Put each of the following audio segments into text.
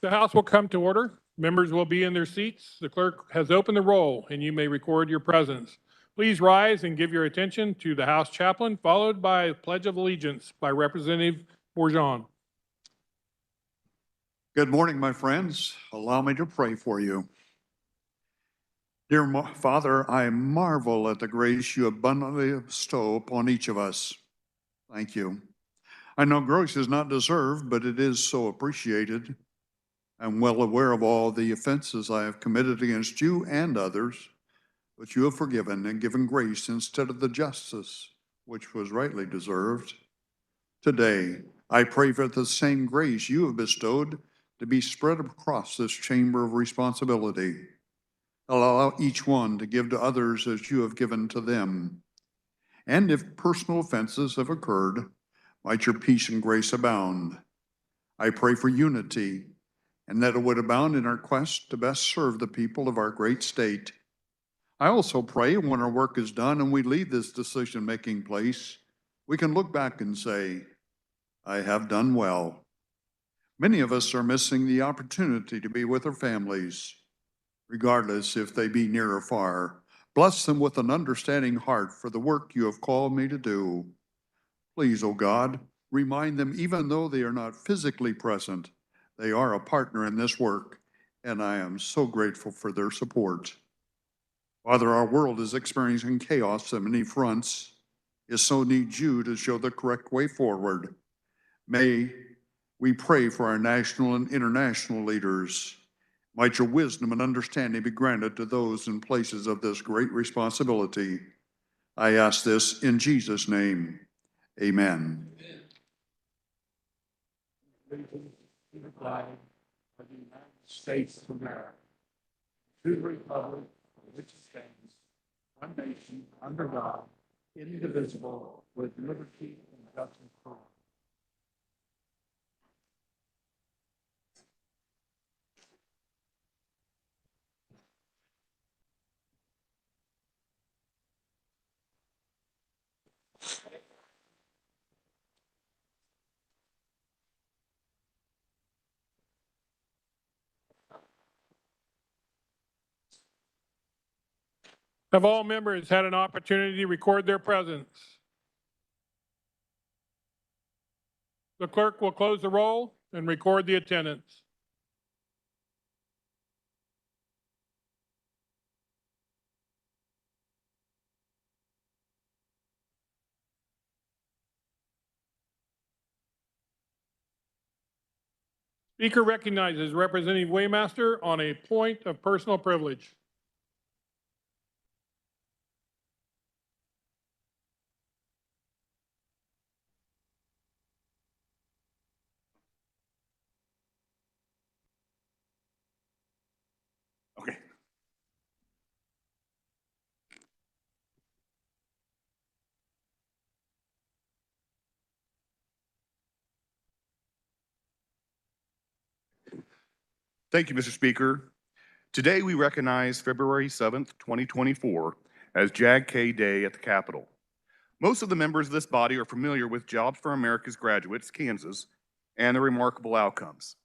The House will come to order. Members will be in their seats. The clerk has opened the roll, and you may record your presence. Please rise and give your attention to the House chaplain, followed by a Pledge of Allegiance by Representative Bourgeon. Good morning, my friends. Allow me to pray for you. Dear Father, I marvel at the grace you abundantly bestow upon each of us. Thank you. I know grace is not deserved, but it is so appreciated. I'm well aware of all the offenses I have committed against you and others, but you have forgiven and given grace instead of the justice which was rightly deserved. Today, I pray for the same grace you have bestowed to be spread across this chamber of responsibility. Allow each one to give to others as you have given to them. And if personal offenses have occurred, might your peace and grace abound. I pray for unity, and that it would abound in our quest to best serve the people of our great state. I also pray when our work is done and we leave this decision-making place, we can look back and say, I have done well. Many of us are missing the opportunity to be with our families, regardless if they be near or far. Bless them with an understanding heart for the work you have called me to do. Please, O God, remind them, even though they are not physically present, they are a partner in this work, and I am so grateful for their support. Father, our world is experiencing chaos on many fronts. It so needs you to show the correct way forward. May we pray for our national and international leaders. Might your wisdom and understanding be granted to those in places of this great responsibility. I ask this in Jesus' name. Amen. To the flag of the United States of America, to the republic for which it stands, one nation, under God, indivisible, with liberty and justice for all. Have all members had an opportunity to record their presence? The clerk will close the roll and record the attendance. Speaker recognizes Representative Waymaster on a point of personal privilege. Okay. Thank you, Mr. Speaker. Today we recognize February 7th, 2024 as Jag K Day at the Capitol. Most of the members of this body are familiar with Jobs for America's Graduates, Kansas, and their remarkable outcomes.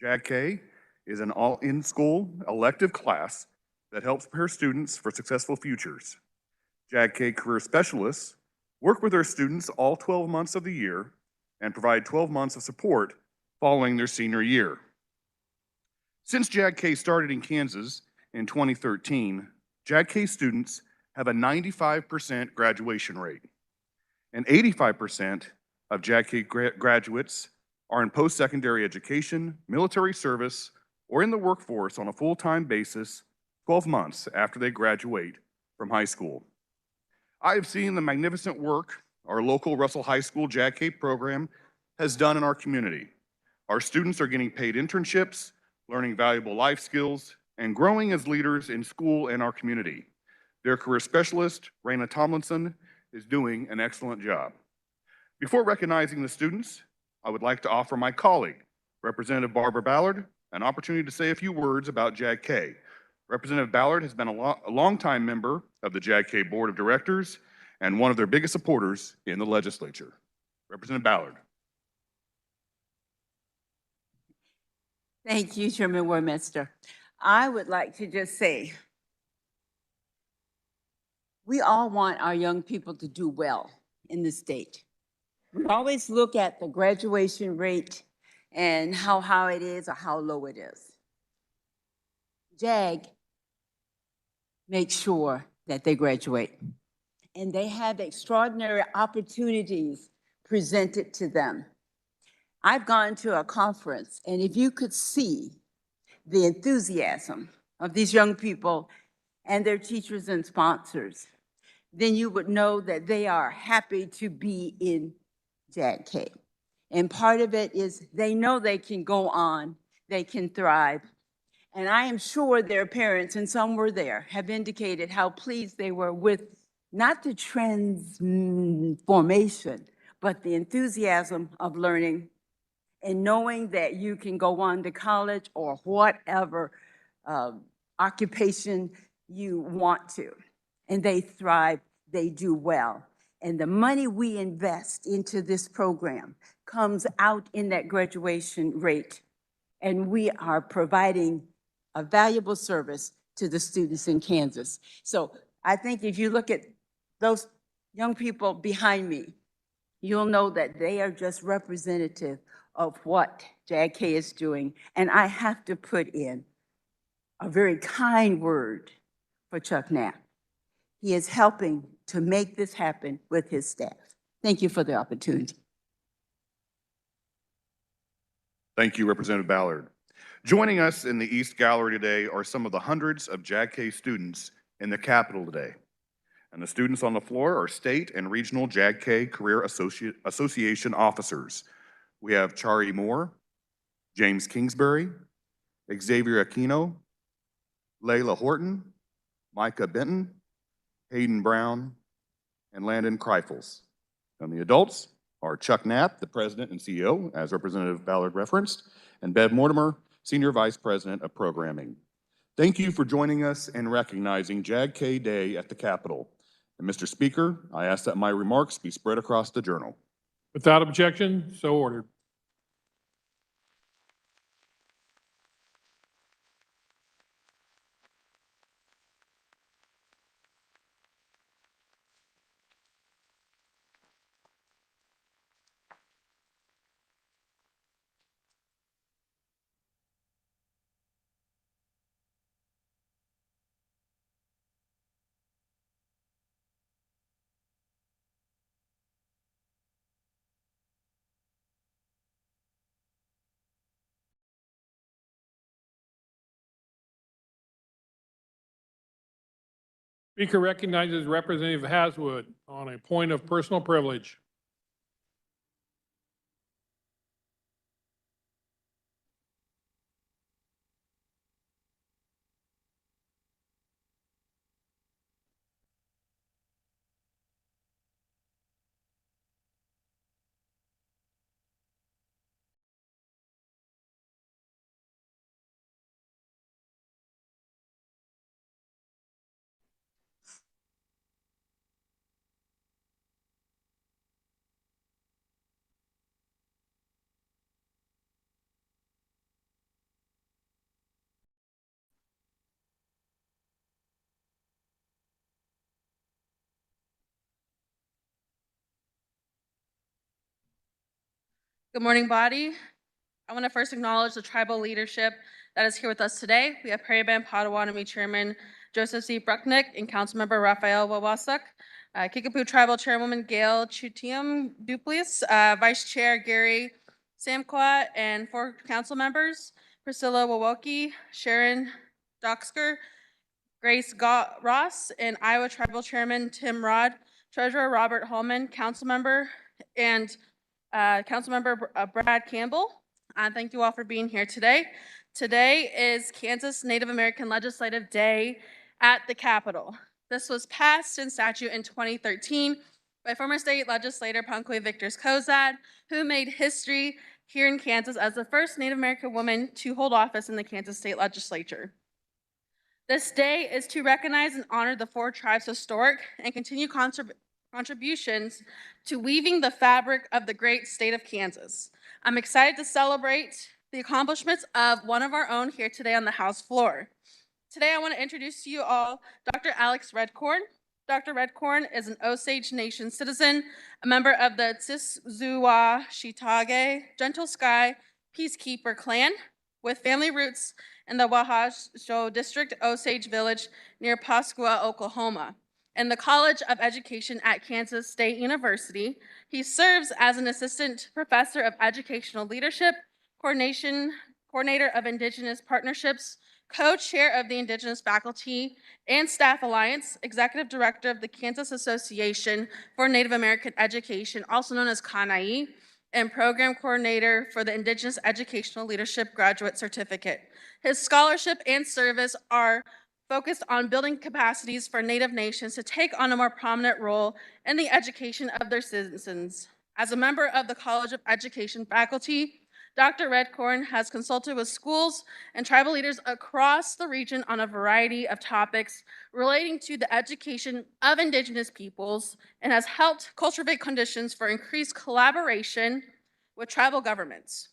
Jag K is an all-in-school elective class that helps prepare students for successful futures. Jag K career specialists work with their students all 12 months of the year and provide 12 months of support following their senior year. Since Jag K started in Kansas in 2013, Jag K students have a 95% graduation rate, and 85% of Jag K graduates are in post-secondary education, military service, or in the workforce on a full-time basis 12 months after they graduate from high school. I have seen the magnificent work our local Russell High School Jag K program has done in our community. Our students are getting paid internships, learning valuable life skills, and growing as leaders in school and our community. Their career specialist, Raina Tomlinson, is doing an excellent job. Before recognizing the students, I would like to offer my colleague, Representative Barbara Ballard, an opportunity to say a few words about Jag K. Representative Ballard has been a longtime member of the Jag K Board of Directors and one of their biggest supporters in the legislature. Representative Ballard. Thank you, Chairman Warminster. I would like to just say, we all want our young people to do well in the state. We always look at the graduation rate and how high it is or how low it is. JAG makes sure that they graduate, and they have extraordinary opportunities presented to them. I've gone to a conference, and if you could see the enthusiasm of these young people and their teachers and sponsors, then you would know that they are happy to be in Jag K. And part of it is they know they can go on, they can thrive. And I am sure their parents, and some were there, have indicated how pleased they were with not the transformation, but the enthusiasm of learning and knowing that you can go on to college or whatever occupation you want to. And they thrive, they do well. And the money we invest into this program comes out in that graduation rate. And we are providing a valuable service to the students in Kansas. So I think if you look at those young people behind me, you'll know that they are just representative of what Jag K is doing. And I have to put in a very kind word for Chuck Knapp. He is helping to make this happen with his staff. Thank you for the opportunity. Thank you, Representative Ballard. Joining us in the East Gallery today are some of the hundreds of Jag K students in the Capitol today. And the students on the floor are state and regional Jag K Career Association officers. We have Chari Moore, James Kingsbury, Xavier Aquino, Layla Horton, Micah Benton, Hayden Brown, and Landon Kreifels. And the adults are Chuck Knapp, the president and CEO, as Representative Ballard referenced, and Bev Mortimer, Senior Vice President of Programming. Thank you for joining us and recognizing Jag K Day at the Capitol. And Mr. Speaker, I ask that my remarks be spread across the journal. Without objection, so ordered. Speaker recognizes Representative Haswood on a point of personal privilege. Good morning, body. I want to first acknowledge the tribal leadership that is here with us today. We have Prairie Band Potawatomi Chairman Joseph C. Brucknick and Councilmember Raphael Wawasuk, Kickapoo Tribal Chairwoman Gail Chutium Duplius, Vice Chair Gary Samquat, and 4 council members, Priscilla Wawoki, Sharon Doxker, Grace Ross, and Iowa Tribal Chairman Tim Rod, Treasurer Robert Holman, Councilmember, and Councilmember Brad Campbell. Thank you all for being here today. Today is Kansas Native American Legislative Day at the Capitol. This was passed in statute in 2013 by former state legislator Punkwe Victors Kozad, who made history here in Kansas as the first Native American woman to hold office in the Kansas State Legislature. This day is to recognize and honor the 4 tribes' historic and continued contributions to weaving the fabric of the great state of Kansas. I'm excited to celebrate the accomplishments of one of our own here today on the House floor. Today, I want to introduce to you all Dr. Alex Redcorn. Dr. Redcorn is an Osage Nation citizen, a member of the Tsisua-Shitage Gentle Sky Peacekeeper Clan with family roots in the Wahasho District, Osage Village near Pascua, Oklahoma. In the College of Education at Kansas State University, he serves as an assistant professor of educational leadership, coordinator of Indigenous partnerships, co-chair of the Indigenous Faculty and Staff Alliance, executive director of the Kansas Association for Native American Education, also known as KANAI, and program coordinator for the Indigenous Educational Leadership Graduate Certificate. His scholarship and service are focused on building capacities for Native nations to take on a more prominent role in the education of their citizens. As a member of the College of Education faculty, Dr. Redcorn has consulted with schools and tribal leaders across the region on a variety of topics relating to the education of Indigenous peoples and has helped cultivate conditions for increased collaboration with tribal governments.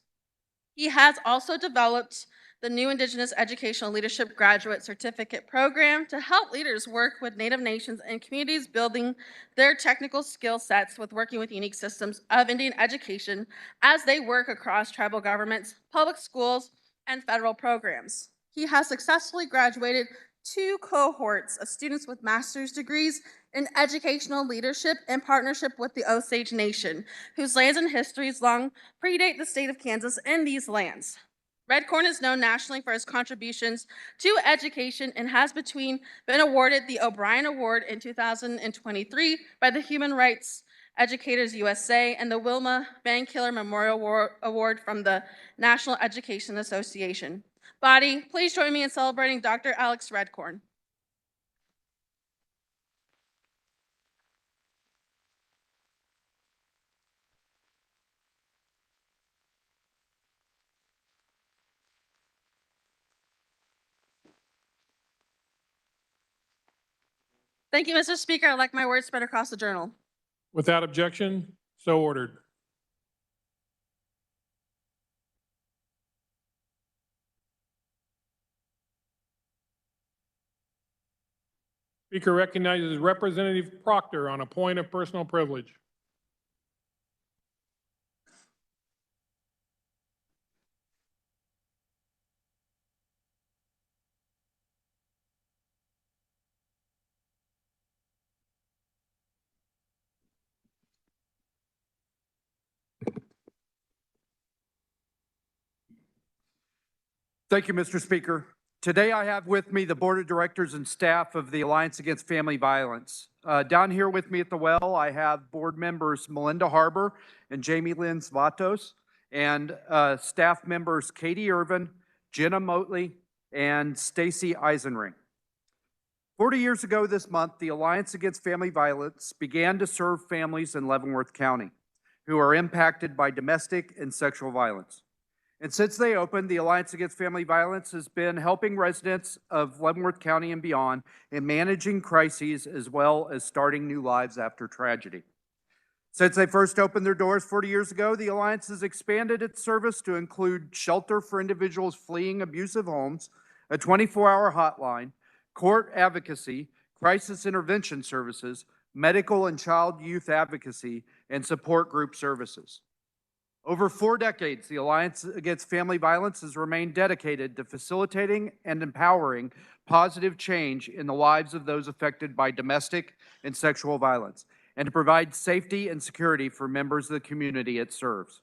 He has also developed the new Indigenous Educational Leadership Graduate Certificate Program to help leaders work with Native nations and communities building their technical skill sets with working with unique systems of Indian education as they work across tribal governments, public schools, and federal programs. He has successfully graduated 2 cohorts of students with master's degrees in educational leadership in partnership with the Osage Nation, whose lands and histories long predate the state of Kansas and these lands. Redcorn is known nationally for his contributions to education and has been awarded the O'Brien Award in 2023 by the Human Rights Educators USA and the Wilma Mankiller Memorial Award from the National Education Association. Body, please join me in celebrating Dr. Alex Redcorn. Thank you, Mr. Speaker. I'd like my words spread across the journal. Without objection, so ordered. Speaker recognizes Representative Proctor on a point of personal privilege. Thank you, Mr. Speaker. Today I have with me the Board of Directors and staff of the Alliance Against Family Violence. Down here with me at the well, I have board members Melinda Harbour and Jamie Lynn Zlatos, and staff members Katie Irvin, Jenna Motley, and Stacy Eisenring. 40 years ago this month, the Alliance Against Family Violence began to serve families in Leavenworth County who are impacted by domestic and sexual violence. And since they opened, the Alliance Against Family Violence has been helping residents of Leavenworth County and beyond in managing crises as well as starting new lives after tragedy. Since they first opened their doors 40 years ago, the Alliance has expanded its service to include shelter for individuals fleeing abusive homes, a 24-hour hotline, court advocacy, crisis intervention services, medical and child youth advocacy, and support group services. Over 4 decades, the Alliance Against Family Violence has remained dedicated to facilitating and empowering positive change in the lives of those affected by domestic and sexual violence, and to provide safety and security for members of the community it serves.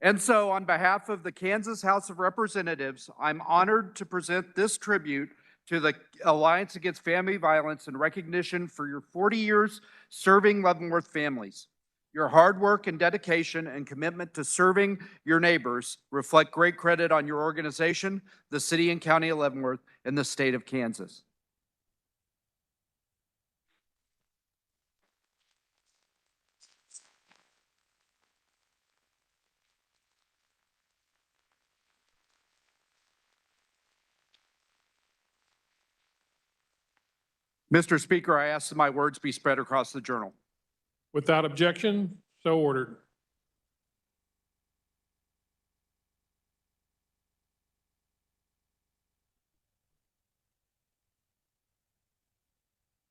And so, on behalf of the Kansas House of Representatives, I'm honored to present this tribute to the Alliance Against Family Violence in recognition for your 40 years serving Leavenworth families. Your hard work and dedication and commitment to serving your neighbors reflect great credit on your organization, the city and county of Leavenworth, and the state of Kansas. Mr. Speaker, I ask that my words be spread across the journal. Without objection, so ordered.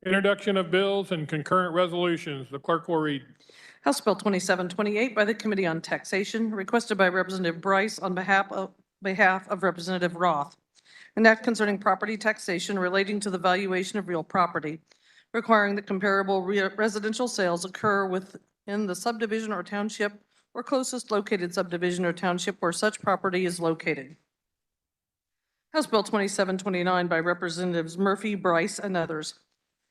Introduction of bills and concurrent resolutions. The clerk will read. House Bill 2728 by the Committee on Taxation, requested by Representative Bryce on behalf of Representative Roth. An act concerning property taxation relating to the valuation of real property, requiring that comparable residential sales occur within the subdivision or township or closest located subdivision or township where such property is located. House Bill 2729 by Representatives Murphy, Bryce, and others.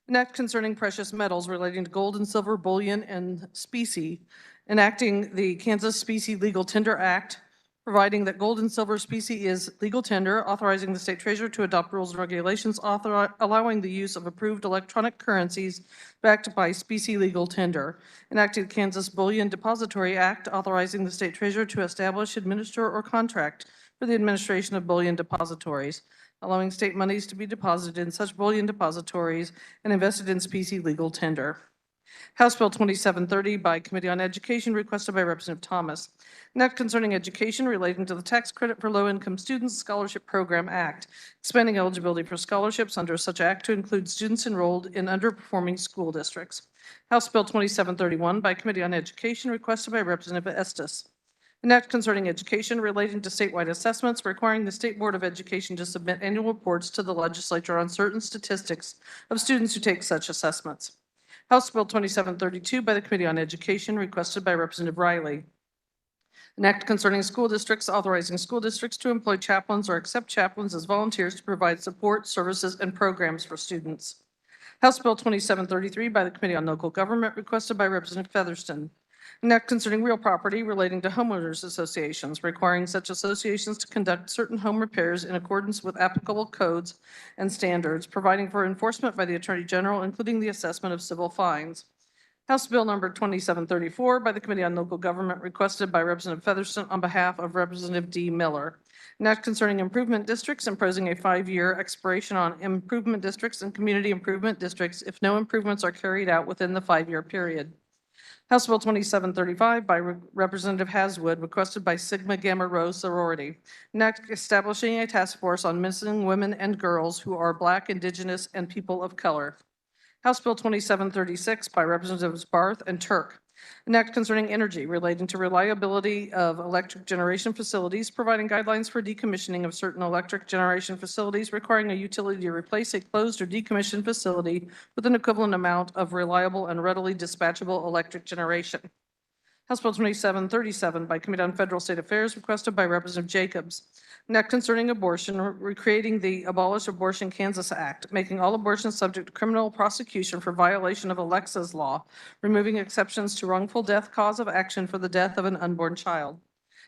An act concerning precious metals relating to gold and silver bullion and specie, enacting the Kansas Specie Legal Tender Act, providing that gold and silver specie is legal tender, authorizing the state treasurer to adopt rules and regulations allowing the use of approved electronic currencies backed by specie legal tender, enacted Kansas Bullion Depository Act, authorizing the state treasurer to establish, administer, or contract for the administration of bullion depositories, allowing state monies to be deposited in such bullion depositories and invested in specie legal tender. House Bill 2730 by Committee on Education, requested by Representative Thomas. An act concerning education relating to the Tax Credit for Low-Income Students Scholarship Program Act, expanding eligibility for scholarships under such act to include students enrolled in underperforming school districts. House Bill 2731 by Committee on Education, requested by Representative Estes. An act concerning education relating to statewide assessments, requiring the State Board of Education to submit annual reports to the legislature on certain statistics of students who take such assessments. House Bill 2732 by the Committee on Education, requested by Representative Riley. An act concerning school districts, authorizing school districts to employ chaplains or accept chaplains as volunteers to provide support, services, and programs for students. House Bill 2733 by the Committee on Local Government, requested by Representative Featherston. An act concerning real property relating to homeowners associations, requiring such associations to conduct certain home repairs in accordance with applicable codes and standards, providing for enforcement by the Attorney General, including the assessment of civil fines. House Bill number 2734 by the Committee on Local Government, requested by Representative Featherston on behalf of Representative D. Miller. An act concerning improvement districts, imposing a 5-year expiration on improvement districts and community improvement districts if no improvements are carried out within the 5-year period. House Bill 2735 by Representative Haswood, requested by Sigma Gamma Rho sorority. An act establishing a task force on missing women and girls who are Black, Indigenous, and people of color. House Bill 2736 by Representatives Barth and Turk. An act concerning energy relating to reliability of electric generation facilities, providing guidelines for decommissioning of certain electric generation facilities, requiring a utility to replace a closed or decommissioned facility with an equivalent amount of reliable and readily dispatchable electric generation. House Bill 2737 by Committee on Federal State Affairs, requested by Representative Jacobs. An act concerning abortion, recreating the Abolish Abortion Kansas Act, making all abortions subject to criminal prosecution for violation of Alexa's law, removing exceptions to wrongful death cause of action for the death of an unborn child.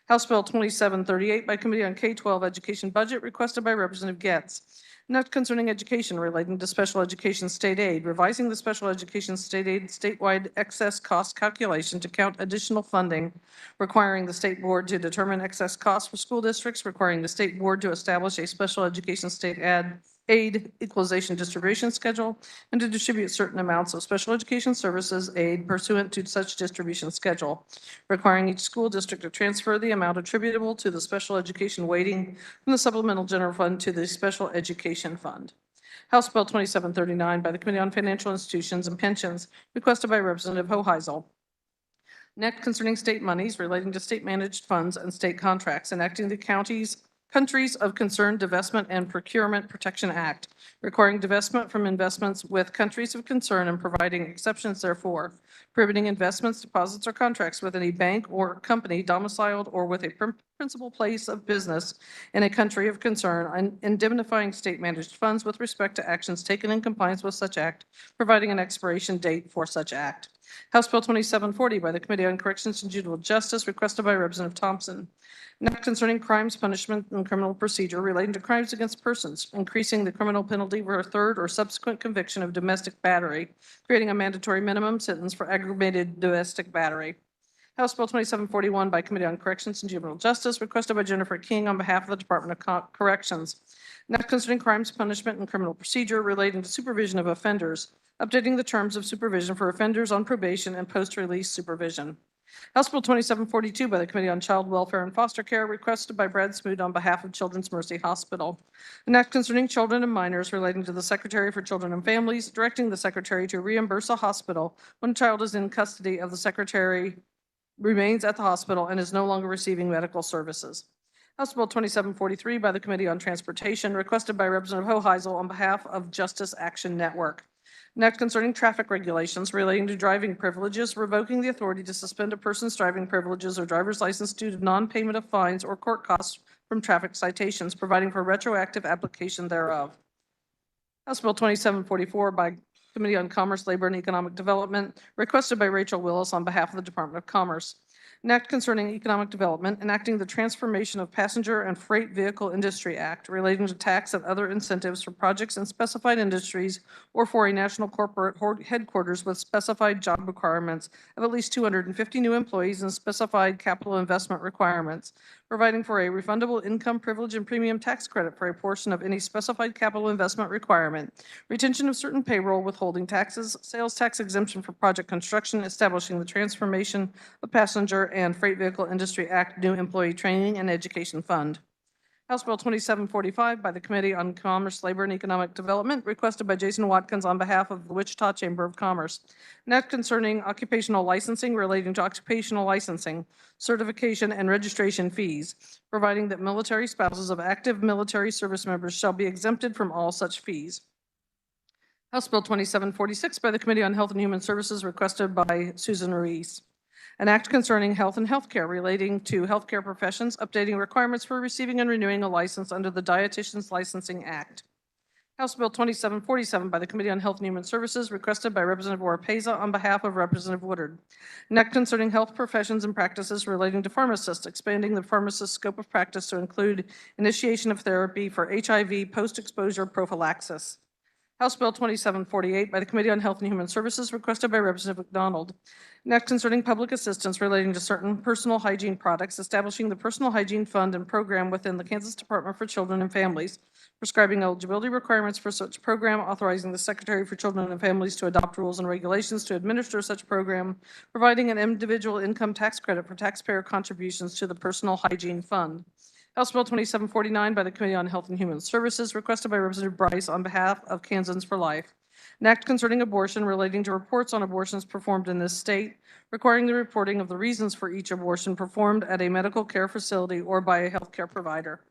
House Bill 2738 by Committee on K-12 Education Budget, requested by Representative Getz. An act concerning education relating to special education state aid, revising the special education state aid statewide excess cost calculation to count additional funding, requiring the state board to determine excess costs for school districts, requiring the state board to establish a special education state aid equalization distribution schedule, and to distribute certain amounts of special education services aid pursuant to such distribution schedule, requiring each school district to transfer the amount attributable to the special education weighting from the supplemental general fund to the special education fund. House Bill 2739 by the Committee on Financial Institutions and Pensions, requested by Representative Hoheisel. An act concerning state monies relating to state managed funds and state contracts, enacting the Countries of Concern Divestment and Procurement Protection Act, requiring divestment from investments with countries of concern and providing exceptions therefor, prohibiting investments, deposits, or contracts with any bank or company domiciled or with a principal place of business in a country of concern, and indemnifying state-managed funds with respect to actions taken in compliance with such act, providing an expiration date for such act. House Bill 2740 by the Committee on Corrections and Juvenile Justice, requested by Representative Thompson. An act concerning crimes, punishment, and criminal procedure relating to crimes against persons, increasing the criminal penalty for a third or subsequent conviction of domestic battery, creating a mandatory minimum sentence for aggravated domestic battery. House Bill 2741 by Committee on Corrections and Juvenile Justice, requested by Jennifer King on behalf of the Department of Corrections. An act concerning crimes, punishment, and criminal procedure relating to supervision of offenders, updating the terms of supervision for offenders on probation and post-release supervision. House Bill 2742 by the Committee on Child Welfare and Foster Care, requested by Brad Smoot on behalf of Children's Mercy Hospital. An act concerning children and minors relating to the Secretary for Children and Families, directing the Secretary to reimburse a hospital when a child is in custody of the Secretary, remains at the hospital, and is no longer receiving medical services. House Bill 2743 by the Committee on Transportation, requested by Representative Hoheisel on behalf of Justice Action Network. An act concerning traffic regulations relating to driving privileges, revoking the authority to suspend a person's driving privileges or driver's license due to non-payment of fines or court costs from traffic citations, providing for retroactive application thereof. House Bill 2744 by Committee on Commerce, Labor, and Economic Development, requested by Rachel Willis on behalf of the Department of Commerce. An act concerning economic development, enacting the Transformation of Passenger and Freight Vehicle Industry Act relating to tax and other incentives for projects in specified industries or for a national corporate headquarters with specified job requirements of at least 250 new employees and specified capital investment requirements, providing for a refundable income privilege and premium tax credit for a portion of any specified capital investment requirement, retention of certain payroll, withholding taxes, sales tax exemption for project construction, establishing the Transformation of Passenger and Freight Vehicle Industry Act New Employee Training and Education Fund. House Bill 2745 by the Committee on Commerce, Labor, and Economic Development, requested by Jason Watkins on behalf of the Wichita Chamber of Commerce. An act concerning occupational licensing relating to occupational licensing, certification, and registration fees, providing that military spouses of active military service members shall be exempted from all such fees. House Bill 2746 by the Committee on Health and Human Services, requested by Susan Ruiz. An act concerning health and healthcare relating to healthcare professions, updating requirements for receiving and renewing a license under the Dietitians Licensing Act. House Bill 2747 by the Committee on Health and Human Services, requested by Representative Oropeza on behalf of Representative Woodard. An act concerning health professions and practices relating to pharmacists, expanding the pharmacist's scope of practice to include initiation of therapy for HIV post-exposure prophylaxis. House Bill 2748 by the Committee on Health and Human Services, requested by Representative McDonald. An act concerning public assistance relating to certain personal hygiene products, establishing the Personal Hygiene Fund and program within the Kansas Department for Children and Families, prescribing eligibility requirements for such program, authorizing the Secretary for Children and Families to adopt rules and regulations to administer such program, providing an individual income tax credit for taxpayer contributions to the Personal Hygiene Fund. House Bill 2749 by the Committee on Health and Human Services, requested by Representative Bryce on behalf of Kansans for Life. An act concerning abortion relating to reports on abortions performed in this state, requiring the reporting of the reasons for each abortion performed at a medical care facility or by a healthcare provider.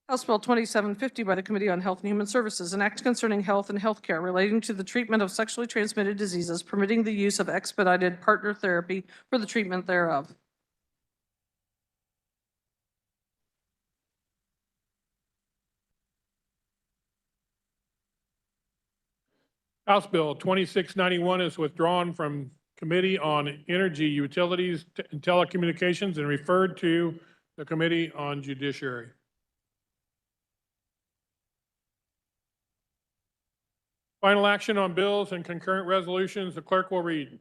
House Bill 2750 by the Committee on Health and Human Services, an act concerning health and healthcare relating to the treatment of sexually transmitted diseases, permitting the use of expedited partner therapy for the treatment thereof. House Bill 2691 is withdrawn from Committee on Energy, Utilities, and Telecommunications and referred to the Committee on Judiciary. Final action on bills and concurrent resolutions, the clerk will read.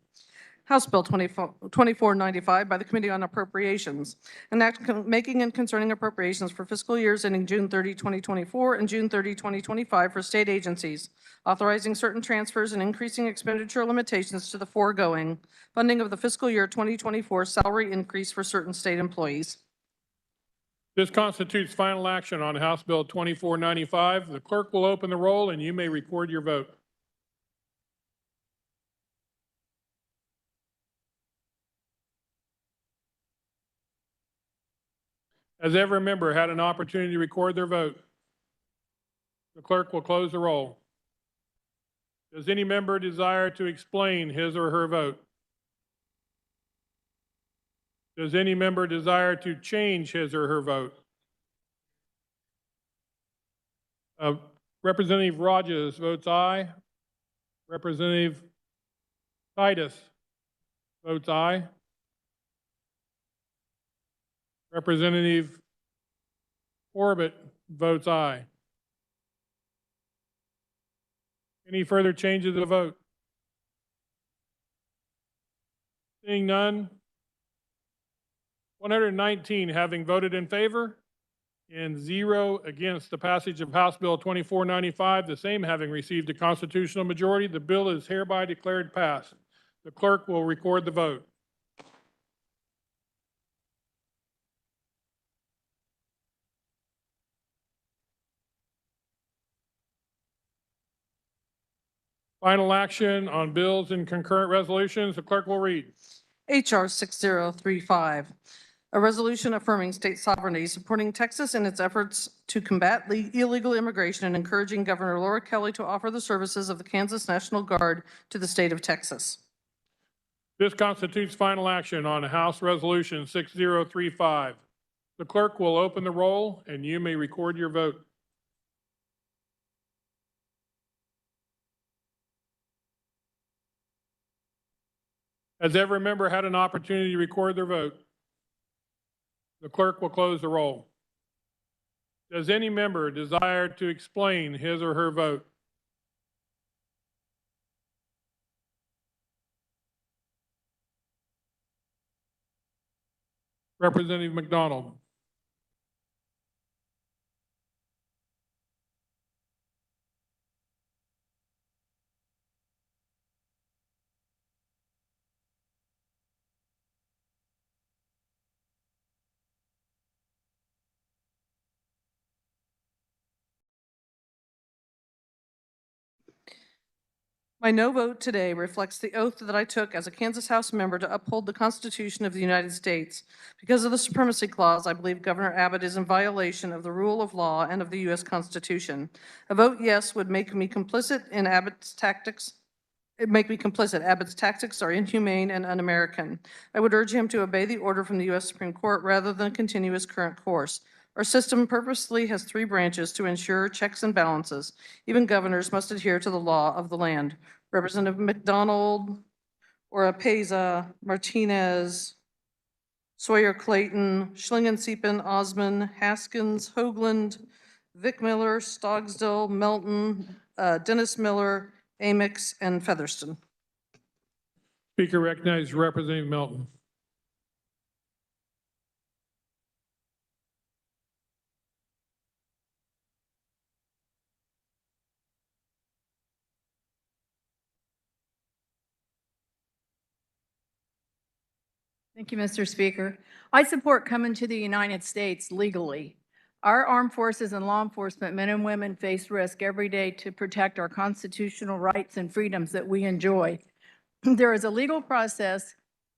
House Bill 2495 by the Committee on Appropriations, an act making and concerning appropriations for fiscal years ending June 30, 2024 and June 30, 2025 for state agencies, authorizing certain transfers and increasing expenditure limitations to the foregoing, funding of the fiscal year 2024 salary increase for certain state employees. This constitutes final action on House Bill 2495. The clerk will open the roll and you may record your vote. Has every member had an opportunity to record their vote? The clerk will close the roll. Does any member desire to explain his or her vote? Does any member desire to change his or her vote? Representative Rogers votes aye. Representative Titus votes aye. Representative Corbett votes aye. Any further changes to the vote? Seeing none. 119 having voted in favor and 0 against the passage of House Bill 2495, the same having received a constitutional majority, the bill is hereby declared passed. The clerk will record the vote. Final action on bills and concurrent resolutions. The clerk will read. HR 6035, a resolution affirming state sovereignty, supporting Texas in its efforts to combat illegal immigration and encouraging Governor Laura Kelly to offer the services of the Kansas National Guard to the state of Texas. This constitutes final action on House Resolution 6035. The clerk will open the roll, and you may record your vote. Has every member had an opportunity to record their vote? The clerk will close the roll. Does any member desire to explain his or her vote? Representative McDonald. My no vote today reflects the oath that I took as a Kansas House member to uphold the Constitution of the United States. Because of the Supremacy Clause, I believe Governor Abbott is in violation of the rule of law and of the U.S. Constitution. A vote yes would make me complicit in Abbott's tactics. Abbott's tactics are inhumane and un-American. I would urge him to obey the order from the U.S. Supreme Court rather than continue his current course. Our system purposely has 3 branches to ensure checks and balances. Even governors must adhere to the law of the land. Representative McDonald, Oropeza, Martinez, Sawyer Clayton, Schlingensiepel, Osmond, Haskins, Hoagland, Vic Miller, Stogsdill, Melton, Dennis Miller, Amix, and Featherston. Speaker recognizes Representative Melton. Thank you, Mr. Speaker. I support coming to the United States legally. Our armed forces and law enforcement men and women face risk every day to protect our constitutional rights and freedoms that we enjoy. There is a legal process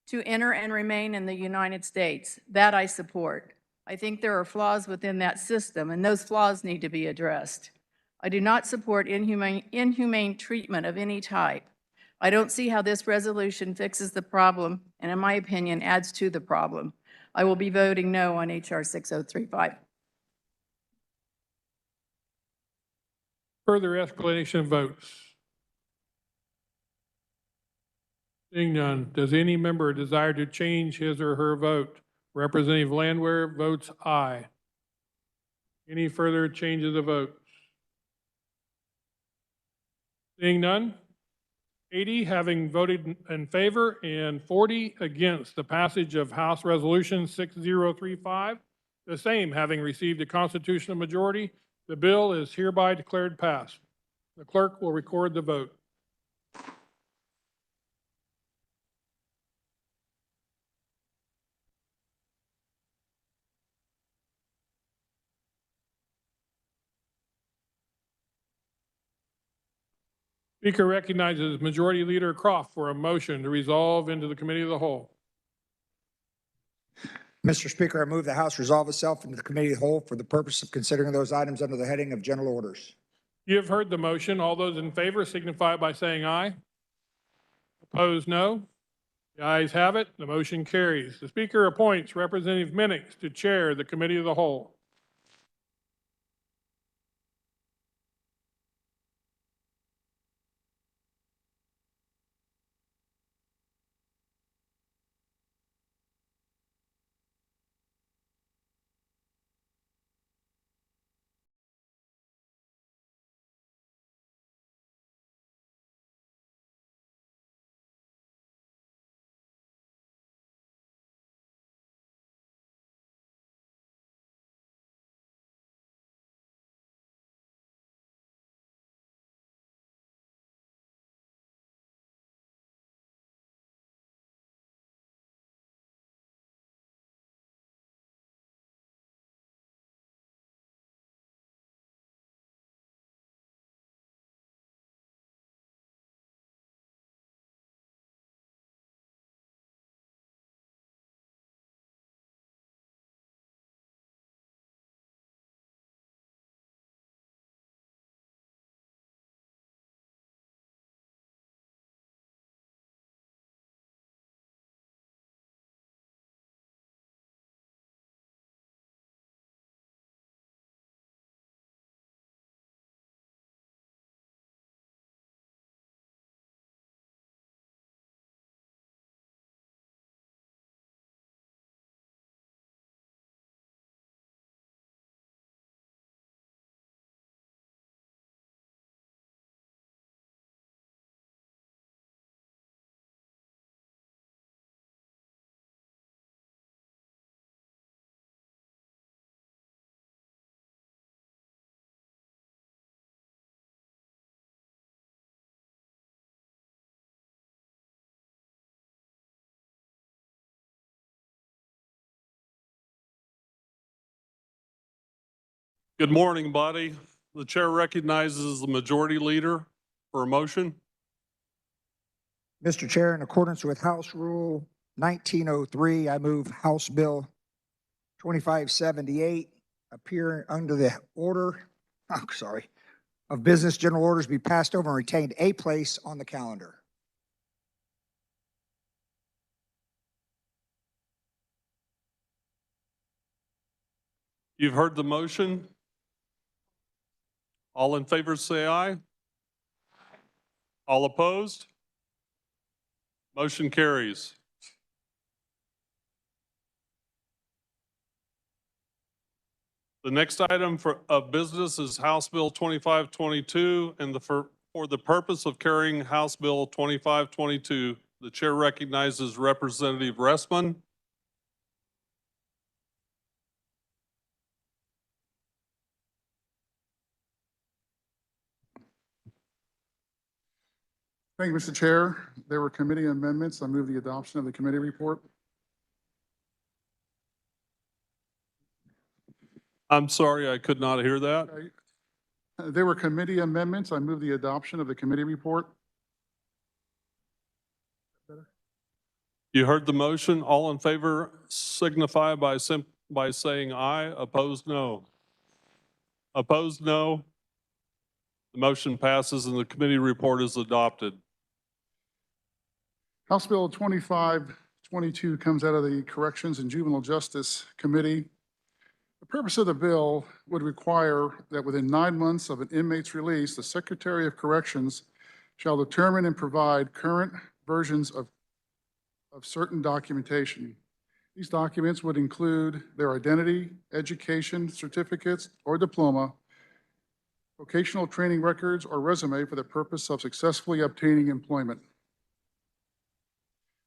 to enter and remain in the United States. That I support. I think there are flaws within that system, and those flaws need to be addressed. I do not support inhumane treatment of any type. I don't see how this resolution fixes the problem, and in my opinion, adds to the problem. I will be voting no on HR 6035. Further explanation of votes. Seeing none, does any member desire to change his or her vote? Representative Landwehr votes aye. Any further changes of votes? Seeing none, 80 having voted in favor and 40 against the passage of House Resolution 6035, the same having received a constitutional majority, the bill is hereby declared passed. The clerk will record the vote. Speaker recognizes Majority Leader Croft for a motion to resolve into the Committee of the Whole. Mr. Speaker, I move the House resolve itself into the Committee of the Whole for the purpose of considering those items under the heading of general orders. You have heard the motion. All those in favor signify by saying aye. Opposed, no. The ayes have it. The motion carries. The Speaker appoints Representative Minix to chair the Committee of the Whole. Good morning, body. The chair recognizes the majority leader for a motion. Mr. Chair, in accordance with House Rule 1903, I move House Bill 2578 appear under the order, of business general orders be passed over and retained a place on the calendar. You've heard the motion. All in favor say aye. All opposed? Motion carries. The next item of business is House Bill 2522, and for the purpose of carrying House Bill 2522, the chair recognizes Representative Ressman. Thank you, Mr. Chair. There were committee amendments. I move the adoption of the committee report. I'm sorry, I could not hear that. There were committee amendments. I move the adoption of the committee report. You heard the motion. All in favor signify by saying aye. Opposed, no. Opposed, no. The motion passes and the committee report is adopted. House Bill 2522 comes out of the Corrections and Juvenile Justice Committee. The purpose of the bill would require that within 9 months of an inmate's release, the Secretary of Corrections shall determine and provide current versions of certain documentation. These documents would include their identity, education certificates or diploma, vocational training records, or resume for the purpose of successfully obtaining employment.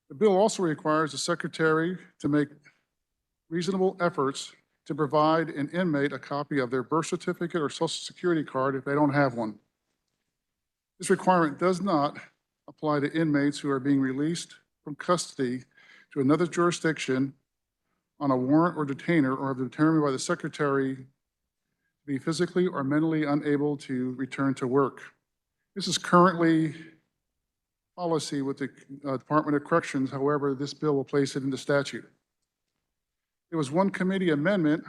The bill also requires the Secretary to make reasonable efforts to provide an inmate a copy of their birth certificate or Social Security card if they don't have one. This requirement does not apply to inmates who are being released from custody to another jurisdiction on a warrant or detainer or have been determined by the Secretary to be physically or mentally unable to return to work. This is currently policy with the Department of Corrections. However, this bill will place it into statute. There was one committee amendment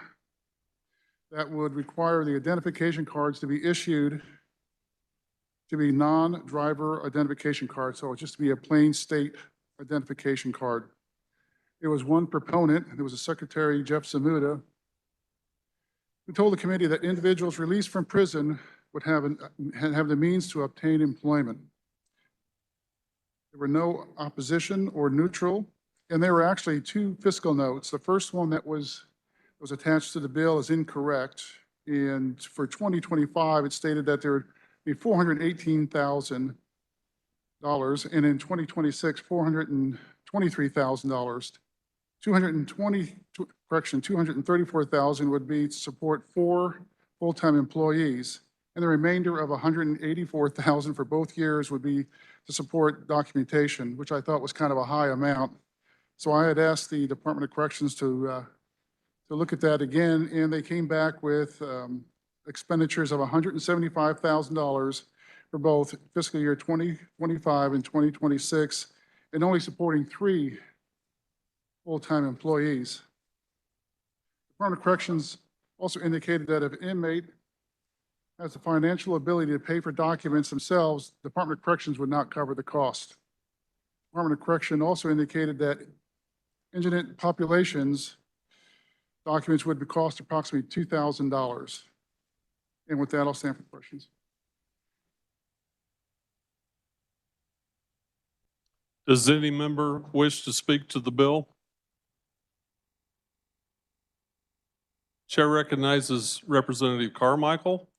that would require the identification cards to be issued to be non-driver identification cards, so it's just to be a plain state identification card. There was one proponent, and it was the Secretary, Jeff Zamuda, who told the committee that individuals released from prison would have the means to obtain employment. There were no opposition or neutral, and there were actually two fiscal notes. The first one that was attached to the bill is incorrect, and for 2025, it stated that there would be $418,000, and in 2026, $423,000. $234,000 would be to support 4 full-time employees, and the remainder of $184,000 for both years would be to support documentation, which I thought was kind of a high amount. So I had asked the Department of Corrections to look at that again, and they came back with expenditures of $175,000 for both fiscal year 2025 and 2026, and only supporting 3 full-time employees. The Department of Corrections also indicated that if an inmate has the financial ability to pay for documents themselves, the Department of Corrections would not cover the cost. The Department of Corrections also indicated that indigent populations documents would cost approximately $2,000. And with that, I'll stand for questions. Does any member wish to speak to the bill? Chair recognizes Representative Carmichael.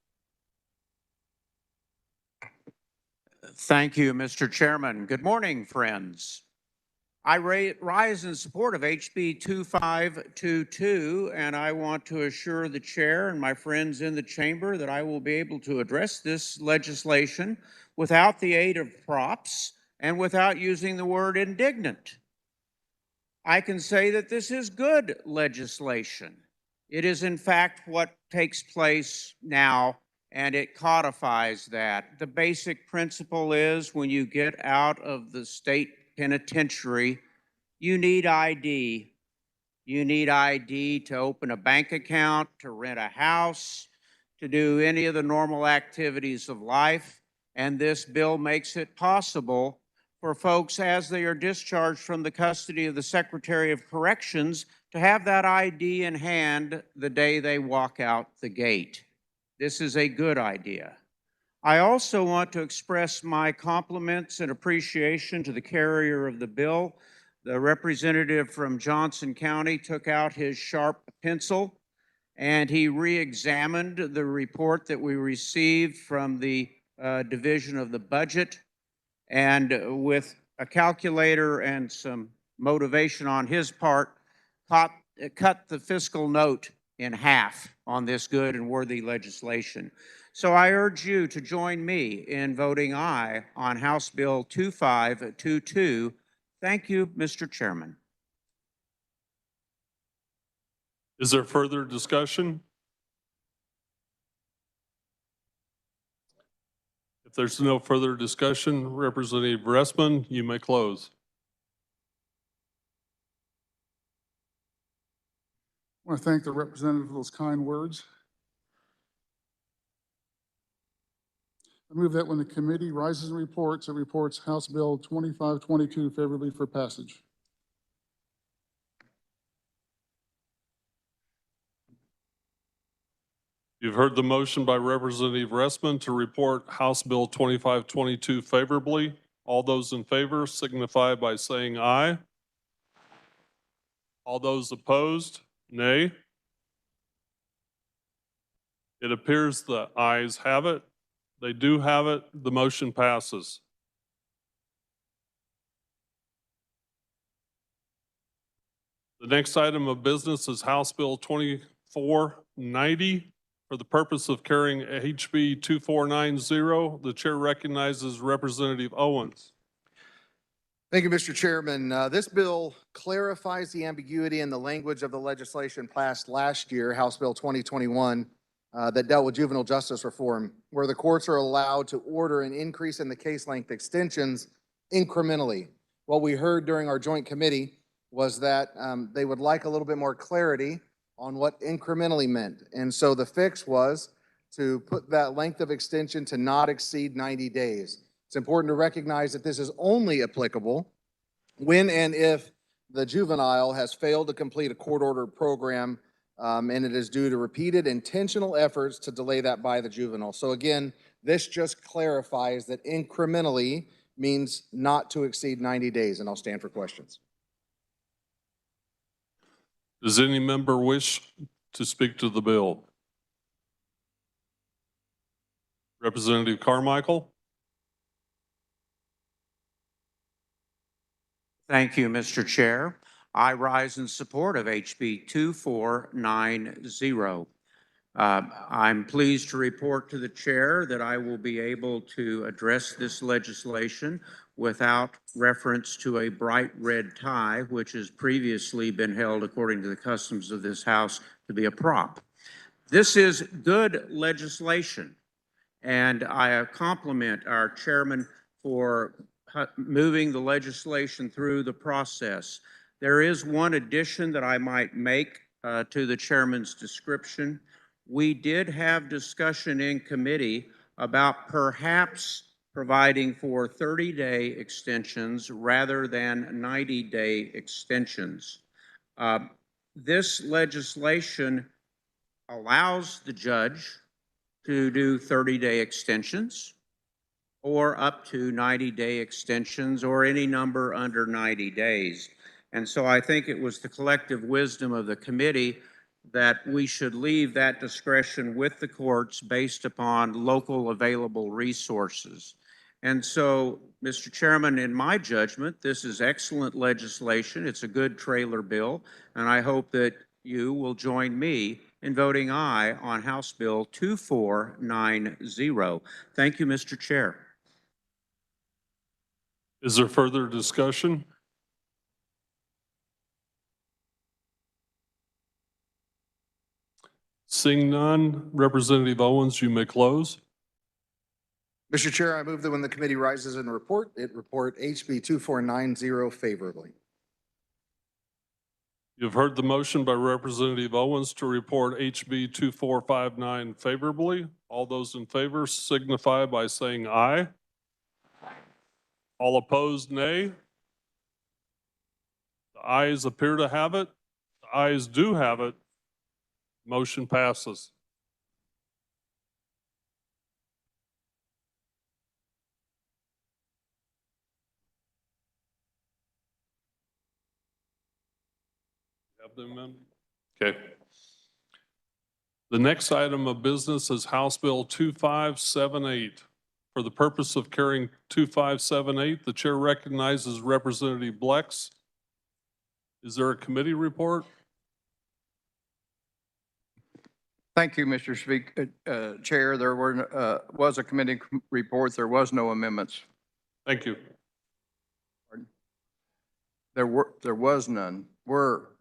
Thank you, Mr. Chairman. Good morning, friends. I rise in support of HB 2522, and I want to assure the chair and my friends in the chamber that I will be able to address this legislation without the aid of props and without using the word indignant. I can say that this is good legislation. It is in fact what takes place now, and it codifies that. The basic principle is when you get out of the state penitentiary, you need ID. You need ID to open a bank account, to rent a house, to do any of the normal activities of life. And this bill makes it possible for folks, as they are discharged from the custody of the Secretary of Corrections, to have that ID in hand the day they walk out the gate. This is a good idea. I also want to express my compliments and appreciation to the carrier of the bill. The representative from Johnson County took out his sharp pencil and he re-examined the report that we received from the Division of the Budget. And with a calculator and some motivation on his part, cut the fiscal note in half on this good and worthy legislation. So I urge you to join me in voting aye on House Bill 2522. Thank you, Mr. Chairman. Is there further discussion? If there's no further discussion, Representative Ressman, you may close. I want to thank the representative for those kind words. I move that when the committee rises and reports, it reports House Bill 2522 favorably for passage. You've heard the motion by Representative Ressman to report House Bill 2522 favorably. All those in favor signify by saying aye. All those opposed, nay. It appears the ayes have it. They do have it. The motion passes. The next item of business is House Bill 2490. For the purpose of carrying HB 2490, the chair recognizes Representative Owens. Thank you, Mr. Chairman. This bill clarifies the ambiguity in the language of the legislation passed last year, House Bill 2021, that dealt with juvenile justice reform, where the courts are allowed to order an increase in the case length extensions incrementally. What we heard during our joint committee was that they would like a little bit more clarity on what incrementally meant. And so the fix was to put that length of extension to not exceed 90 days. It's important to recognize that this is only applicable when and if the juvenile has failed to complete a court-ordered program and it is due to repeated intentional efforts to delay that by the juvenile. So again, this just clarifies that incrementally means not to exceed 90 days, and I'll stand for questions. Does any member wish to speak to the bill? Representative Carmichael? Thank you, Mr. Chair. I rise in support of HB 2490. I'm pleased to report to the chair that I will be able to address this legislation without reference to a bright red tie, which has previously been held, according to the customs of this House, to be a prop. This is good legislation, and I compliment our chairman for moving the legislation through the process. There is one addition that I might make to the chairman's description. We did have discussion in committee about perhaps providing for 30-day extensions rather than 90-day extensions. This legislation allows the judge to do 30-day extensions or up to 90-day extensions or any number under 90 days. And so I think it was the collective wisdom of the committee that we should leave that discretion with the courts based upon local available resources. And so, Mr. Chairman, in my judgment, this is excellent legislation. It's a good trailer bill, and I hope that you will join me in voting aye on House Bill 2490. Thank you, Mr. Chair. Is there further discussion? Seeing none, Representative Owens, you may close. Mr. Chair, I move that when the committee rises and report, it report HB 2490 favorably. You've heard the motion by Representative Owens to report HB 2459 favorably. All those in favor signify by saying aye. All opposed, nay. The ayes appear to have it. The ayes do have it. Motion passes. Have them in? Okay. The next item of business is House Bill 2578. For the purpose of carrying 2578, the chair recognizes Representative Blex. Is there a committee report? Thank you, Mr. Chair. There was a committee report. There was no amendments. Thank you. There was none.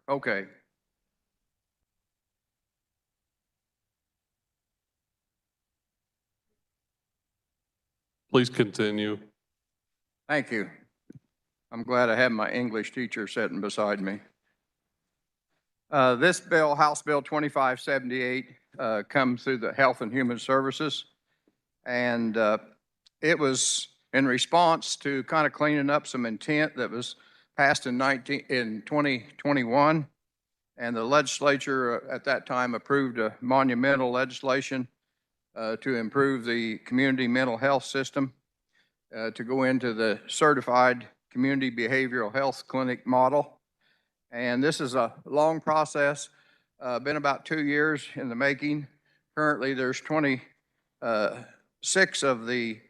Okay. Please continue. Thank you. I'm glad I have my English teacher sitting beside me. This bill, House Bill 2578, comes through the Health and Human Services. And it was in response to kind of cleaning up some intent that was passed in 2021. And the legislature at that time approved a monumental legislation to improve the community mental health system, to go into the certified community behavioral health clinic model. And this is a long process, been about 2 years in the making. Currently, there's 26 of the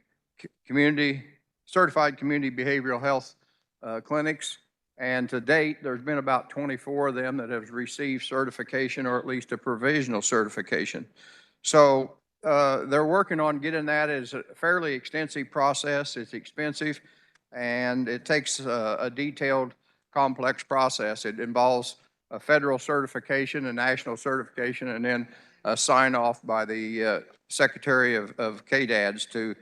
certified community behavioral health clinics. And to date, there's been about 24 of them that have received certification, or at least a provisional certification. So they're working on getting that. As a fairly extensive process. It's expensive, and it takes a detailed, complex process. It involves a federal certification, a national certification, and then a sign off by the Secretary of KDADS to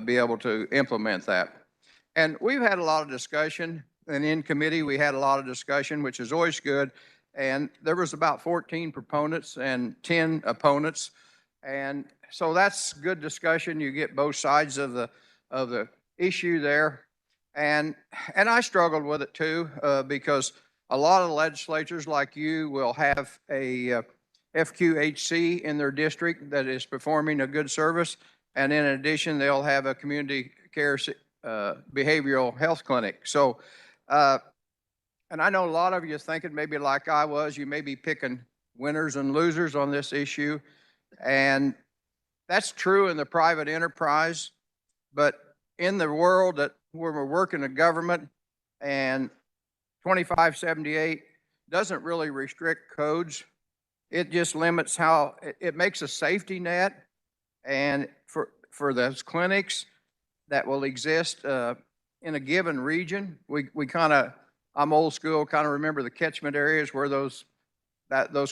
be able to implement that. And we've had a lot of discussion, and in committee we had a lot of discussion, which is always good. And there was about 14 proponents and 10 opponents. And so that's good discussion. You get both sides of the issue there. And I struggled with it too, because a lot of legislatures like you will have a FQHC in their district that is performing a good service. And in addition, they'll have a community care behavioral health clinic. So, and I know a lot of you thinking maybe like I was, you may be picking winners and losers on this issue. And that's true in the private enterprise, but in the world where we're working in government, and 2578 doesn't really restrict codes. It just limits how it makes a safety net, and for those clinics that will exist in a given region. We kind of, I'm old school, kind of remember the catchment areas where those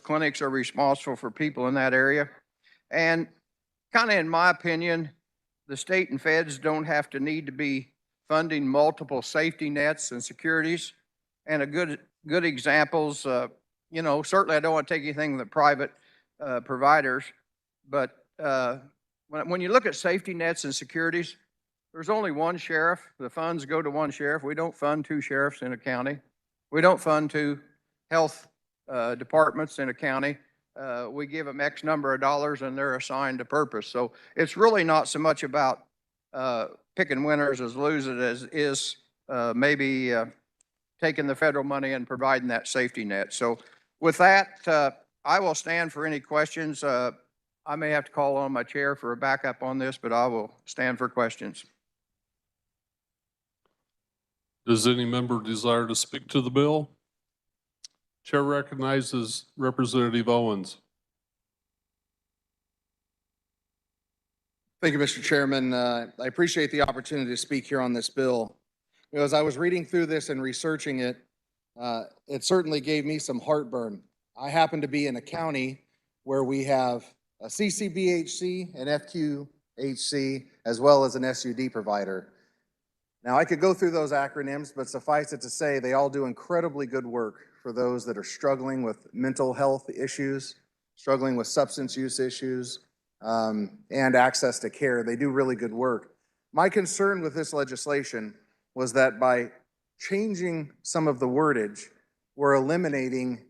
clinics are responsible for people in that area. And kind of in my opinion, the state and feds don't have to need to be funding multiple safety nets and securities. And a good examples, you know, certainly I don't want to take anything from the private providers, but when you look at safety nets and securities, there's only one sheriff. The funds go to one sheriff. We don't fund two sheriffs in a county. We don't fund two health departments in a county. We give them X number of dollars and they're assigned a purpose. So it's really not so much about picking winners as losers as is maybe taking the federal money and providing that safety net. So with that, I will stand for any questions. I may have to call on my chair for a backup on this, but I will stand for questions. Does any member desire to speak to the bill? Chair recognizes Representative Owens. Thank you, Mr. Chairman. I appreciate the opportunity to speak here on this bill. You know, as I was reading through this and researching it, it certainly gave me some heartburn. I happen to be in a county where we have a CCBHC, an FQHC, as well as an SUD provider. Now, I could go through those acronyms, but suffice it to say, they all do incredibly good work for those that are struggling with mental health issues, struggling with substance use issues, and access to care. They do really good work. My concern with this legislation was that by changing some of the wordage, we're eliminating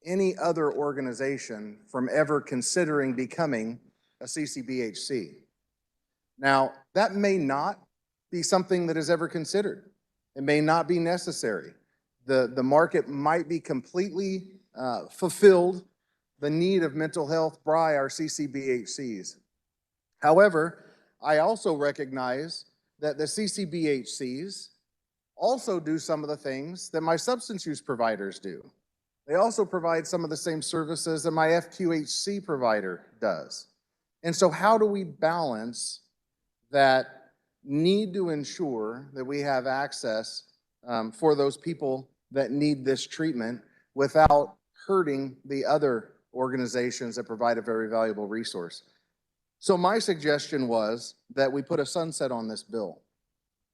any other organization from ever considering becoming a CCBHC. Now, that may not be something that is ever considered. It may not be necessary. The market might be completely fulfilled, the need of mental health by our CCBHCs. However, I also recognize that the CCBHCs also do some of the things that my substance use providers do. They also provide some of the same services that my FQHC provider does. And so how do we balance that need to ensure that we have access for those people that need this treatment without hurting the other organizations that provide a very valuable resource? So my suggestion was that we put a sunset on this bill,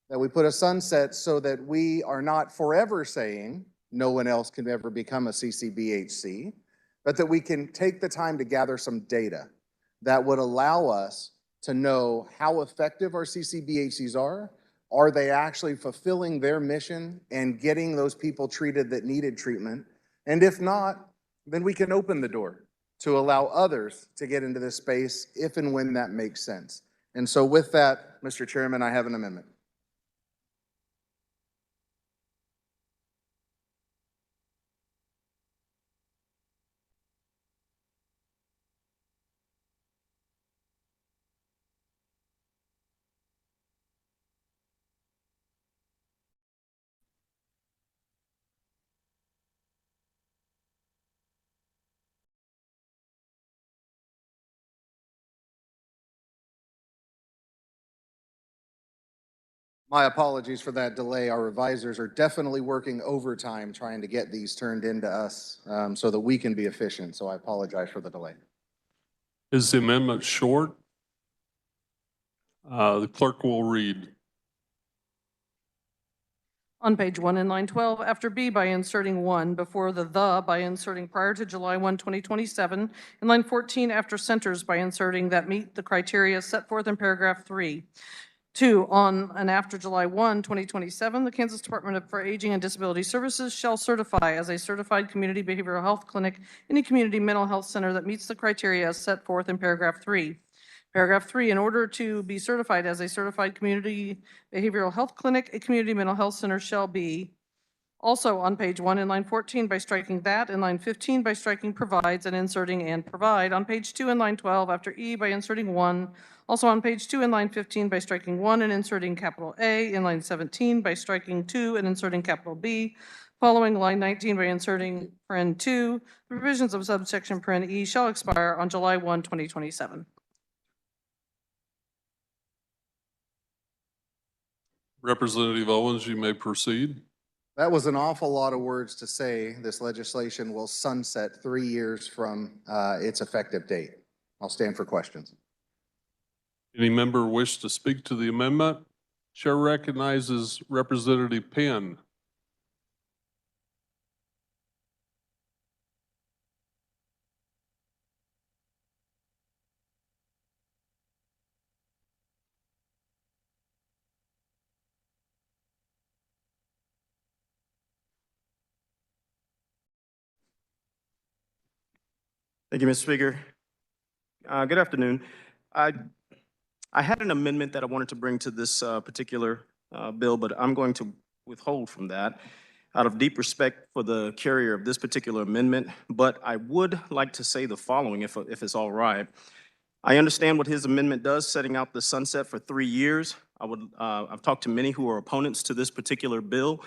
that we put a sunset so that we are not forever saying no one else can ever become a CCBHC, but that we can take the time to gather some data that would allow us to know how effective our CCBHCs are. Are they actually fulfilling their mission and getting those people treated that needed treatment? And if not, then we can open the door to allow others to get into this space if and when that makes sense. And so with that, Mr. Chairman, I have an amendment. My apologies for that delay. Our revisers are definitely working overtime trying to get these turned into us so that we can be efficient. So I apologize for the delay. Is the amendment short? The clerk will read. On page 1 in line 12, after B by inserting 1, before the by inserting prior to July 1, 2027, in line 14 after centers by inserting that meet the criteria set forth in paragraph 3. 2, on and after July 1, 2027, the Kansas Department for Aging and Disability Services shall certify as a certified community behavioral health clinic any community mental health center that meets the criteria as set forth in paragraph 3. Paragraph 3, in order to be certified as a certified community behavioral health clinic, a community mental health center shall be also on page 1 in line 14 by striking that, in line 15 by striking provides and inserting and provide, on page 2 in line 12 after E by inserting 1, also on page 2 in line 15 by striking 1 and inserting capital A, in line 17 by striking 2 and inserting capital B, following line 19 by inserting paren 2, the provisions of subsection paren E shall expire on July 1, 2027. Representative Owens, you may proceed. That was an awful lot of words to say. This legislation will sunset 3 years from its effective date. I'll stand for questions. Any member wish to speak to the amendment? Chair recognizes Representative Penn. Thank you, Mr. Speaker. Good afternoon. I had an amendment that I wanted to bring to this particular bill, but I'm going to withhold from that out of deep respect for the carrier of this particular amendment. But I would like to say the following, if it's all right. I understand what his amendment does, setting out the sunset for 3 years. I've talked to many who are opponents to this particular bill,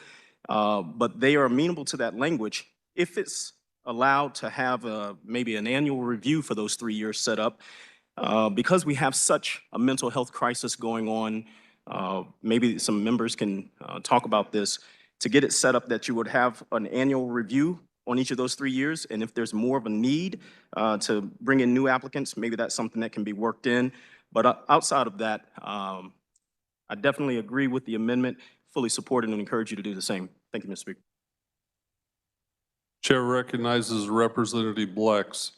but they are amenable to that language if it's allowed to have maybe an annual review for those 3 years set up. Because we have such a mental health crisis going on, maybe some members can talk about this, to get it set up that you would have an annual review on each of those 3 years. And if there's more of a need to bring in new applicants, maybe that's something that can be worked in. But outside of that, I definitely agree with the amendment, fully support it, and encourage you to do the same. Thank you, Mr. Speaker. Chair recognizes Representative Blex.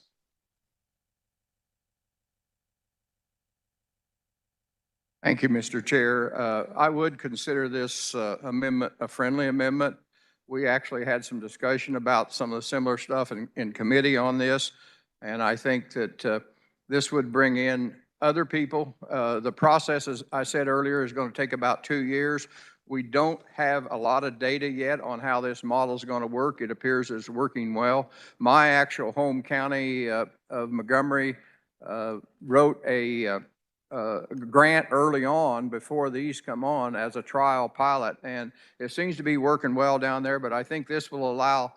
Thank you, Mr. Chair. I would consider this amendment a friendly amendment. We actually had some discussion about some of the similar stuff in committee on this, and I think that this would bring in other people. The process, as I said earlier, is going to take about 2 years. We don't have a lot of data yet on how this model is going to work. It appears it's working well. My actual home county of Montgomery wrote a grant early on before these come on as a trial pilot, and it seems to be working well down there, but I think this will allow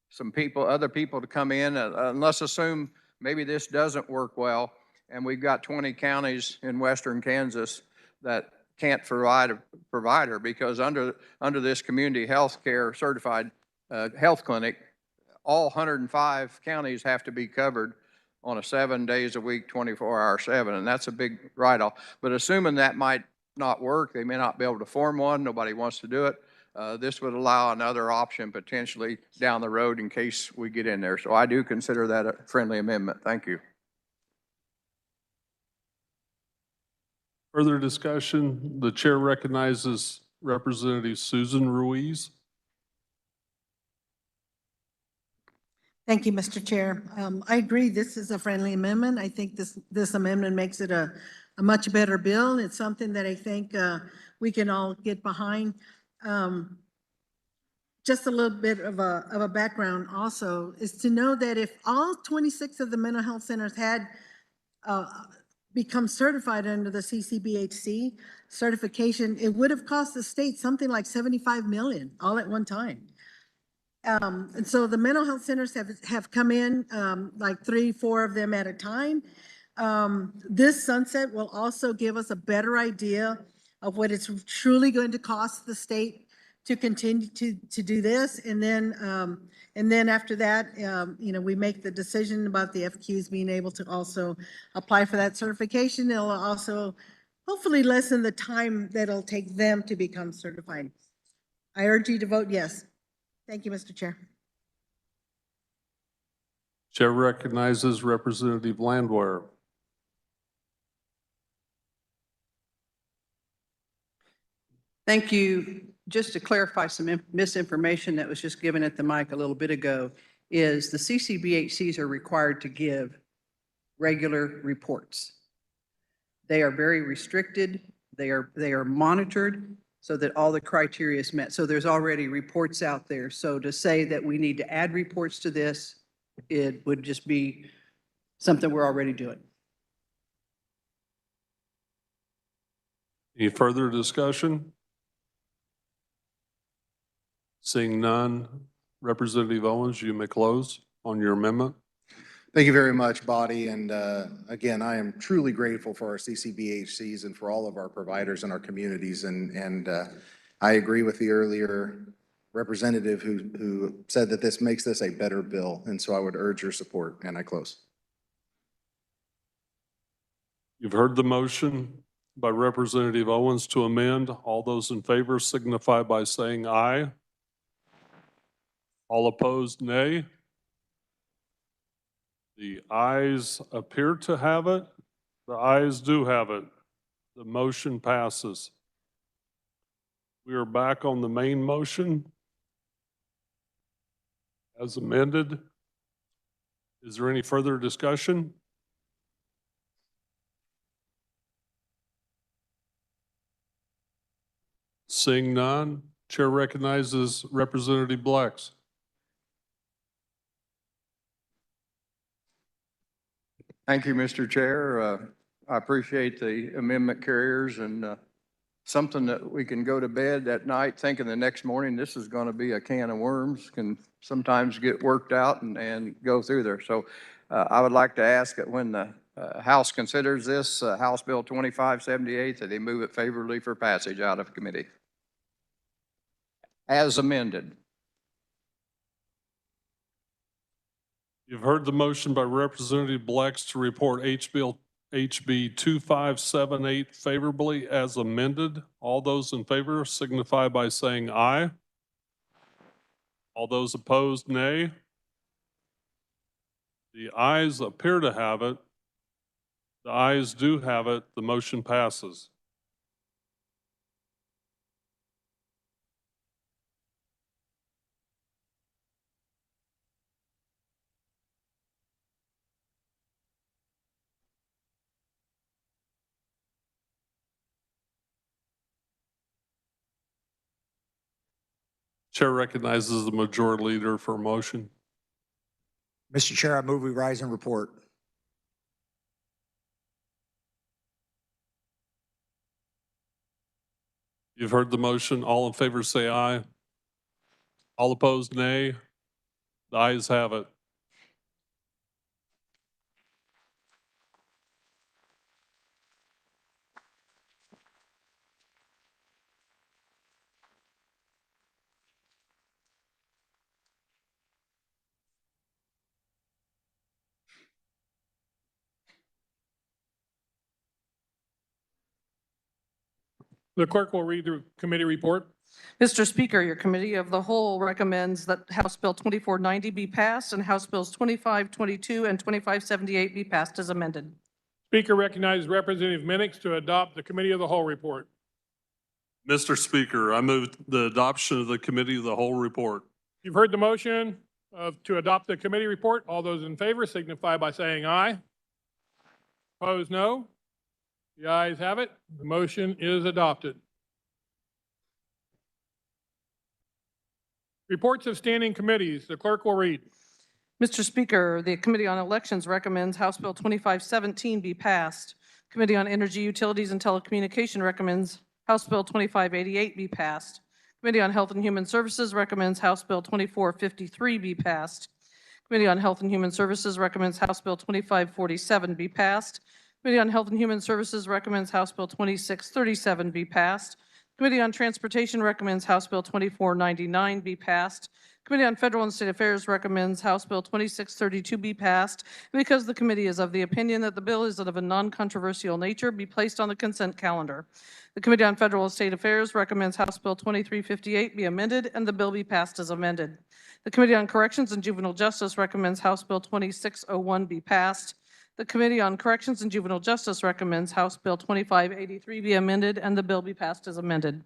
some people, other people to come in, and let's assume maybe this doesn't work well, and we've got 20 counties in western Kansas that can't provide a provider because under this community health care certified health clinic, all 105 counties have to be covered on a 7 days a week, 24/7, and that's a big write-off. But assuming that might not work, they may not be able to form one, nobody wants to do it, this would allow another option potentially down the road in case we get in there. So I do consider that a friendly amendment. Thank you. Further discussion, the chair recognizes Representative Susan Ruiz. Thank you, Mr. Chair. I agree, this is a friendly amendment. I think this amendment makes it a much better bill. It's something that I think we can all get behind. Just a little bit of a background also is to know that if all 26 of the mental health centers had become certified under the CCBHC certification, it would have cost the state something like $75 million all at one time. And so the mental health centers have come in, like 3, 4 of them at a time. This sunset will also give us a better idea of what it's truly going to cost the state to continue to do this. And then after that, we make the decision about the FQs being able to also apply for that certification. It'll also hopefully lessen the time that it'll take them to become certified. I urge you to vote yes. Thank you, Mr. Chair. Chair recognizes Representative Landwehr. Thank you. Just to clarify some misinformation that was just given at the mic a little bit ago, is the CCBHCs are required to give regular reports. They are very restricted. They are monitored so that all the criteria is met. So there's already reports out there. So to say that we need to add reports to this, it would just be something we're already doing. Any further discussion? Seeing none, Representative Owens, you may close on your amendment. Thank you very much, body. And again, I am truly grateful for our CCBHCs and for all of our providers in our communities. And I agree with the earlier representative who said that this makes this a better bill. And so I would urge your support, and I close. You've heard the motion by Representative Owens to amend. All those in favor signify by saying aye. All opposed, nay. The ayes appear to have it. The ayes do have it. The motion passes. We are back on the main motion as amended. Is there any further discussion? Seeing none, Chair recognizes Representative Blex. Thank you, Mr. Chair. I appreciate the amendment carriers, and something that we can go to bed at night thinking the next morning this is going to be a can of worms can sometimes get worked out and go through there. So I would like to ask that when the House considers this, House Bill 2578, that they move it favorably for passage out of committee as amended. You've heard the motion by Representative Blex to report HB 2578 favorably as amended. All those in favor signify by saying aye. All those opposed, nay. The ayes appear to have it. The ayes do have it. The motion passes. Chair recognizes the majority leader for a motion. Mr. Chair, I move we rise and report. You've heard the motion. All in favor say aye. All opposed, nay. The ayes have it. The clerk will read the committee report. Mr. Speaker, your committee of the whole recommends that House Bill 2490 be passed and House Bills 2522 and 2578 be passed as amended. Speaker recognizes Representative Minix to adopt the committee of the whole report. Mr. Speaker, I move the adoption of the committee of the whole report. You've heard the motion to adopt the committee report. All those in favor signify by saying aye. Opposed, no. The ayes have it. The motion is adopted. Reports of standing committees. The clerk will read. Mr. Speaker, the Committee on Elections recommends House Bill 2517 be passed. Committee on Energy, Utilities, and Telecommunication recommends House Bill 2588 be passed. Committee on Health and Human Services recommends House Bill 2453 be passed. Committee on Health and Human Services recommends House Bill 2547 be passed. Committee on Health and Human Services recommends House Bill 2637 be passed. Committee on Transportation recommends House Bill 2499 be passed. Committee on Federal and State Affairs recommends House Bill 2632 be passed. Because the committee is of the opinion that the bill is of a non-controversial nature, be placed on the consent calendar. The Committee on Federal and State Affairs recommends House Bill 2358 be amended and the bill be passed as amended. The Committee on Corrections and Juvenile Justice recommends House Bill 2601 be passed. The Committee on Corrections and Juvenile Justice recommends House Bill 2583 be amended and the bill be passed as amended.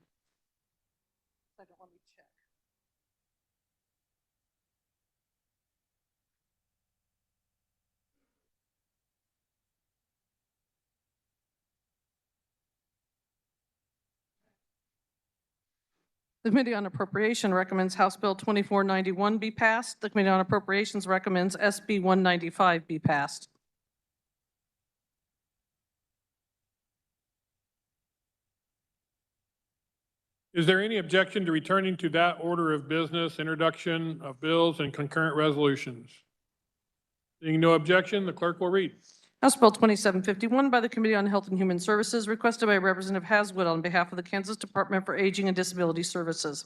The Committee on Appropriation recommends House Bill 2491 be passed. The Committee on Appropriations recommends SB 195 be passed. Is there any objection to returning to that order of business, introduction of bills and concurrent resolutions? Seeing no objection, the clerk will read. House Bill 2751 by the Committee on Health and Human Services, requested by Representative Haswood on behalf of the Kansas Department for Aging and Disability Services.